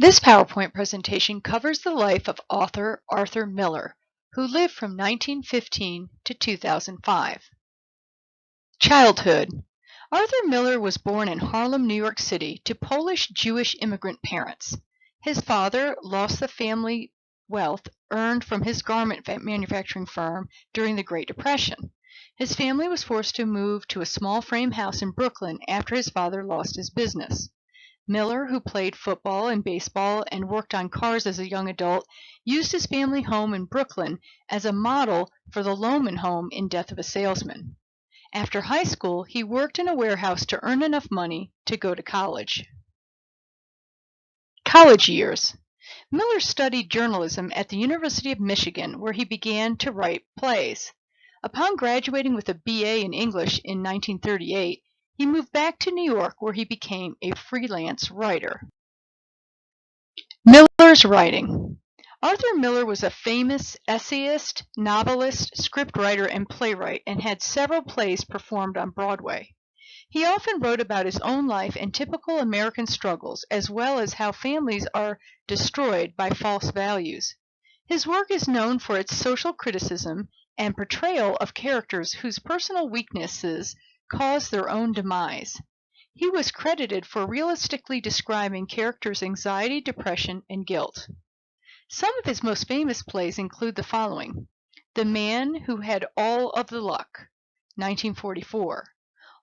This PowerPoint presentation covers the life of author Arthur Miller, who lived from 1915 to 2005. Childhood. Arthur Miller was born in Harlem, New York City, to Polish-Jewish immigrant parents. His father lost the family wealth earned from his garment manufacturing firm during the Great Depression. His family was forced to move to a small frame house in Brooklyn after his father lost his business. Miller, who played football and baseball and worked on cars as a young adult, used his family home in Brooklyn as a model for the Loman home in Death of a Salesman. After high school, he worked in a warehouse to earn enough money to go to college. College years. Miller studied journalism at the University of Michigan, where he began to write plays. Upon graduating with a BA in English in 1938, he moved back to New York, where he became a freelance writer. Miller's writing. Arthur Miller was a famous essayist, novelist, scriptwriter, and playwright, and had several plays performed on Broadway. He often wrote about his own life and typical American struggles, as well as how families are destroyed by false values. His work is known for its social criticism and portrayal of characters whose personal weaknesses cause their own demise. He was credited for realistically describing characters' anxiety, depression, and guilt. Some of his most famous plays include the following: The Man Who Had All of the Luck, 1944,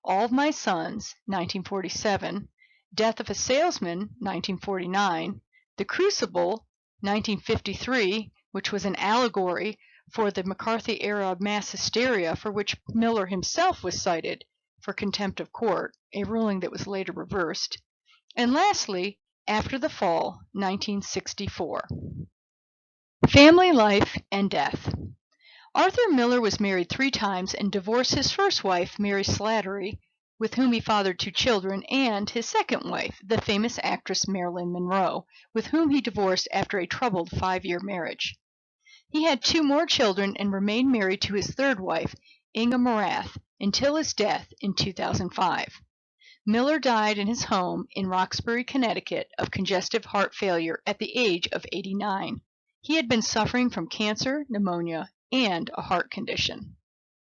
All of My Sons, 1947, Death of a Salesman, 1949, The Crucible, 1953, which was an allegory for the McCarthy-era mass hysteria for which Miller himself was cited for contempt of court, a ruling that was later reversed, and lastly, After the Fall, 1964. Family life and death. Arthur Miller was married 3 times and divorced his first wife, Mary Slattery, with whom he fathered 2 children, and his second wife, the famous actress Marilyn Monroe, with whom he divorced after a troubled 5-year marriage. He had 2 more children and remained married to his third wife, Inga Morath, until his death in 2005. Miller died in his home in Roxbury, Connecticut, of congestive heart failure at the age of 89. He had been suffering from cancer, pneumonia, and a heart condition.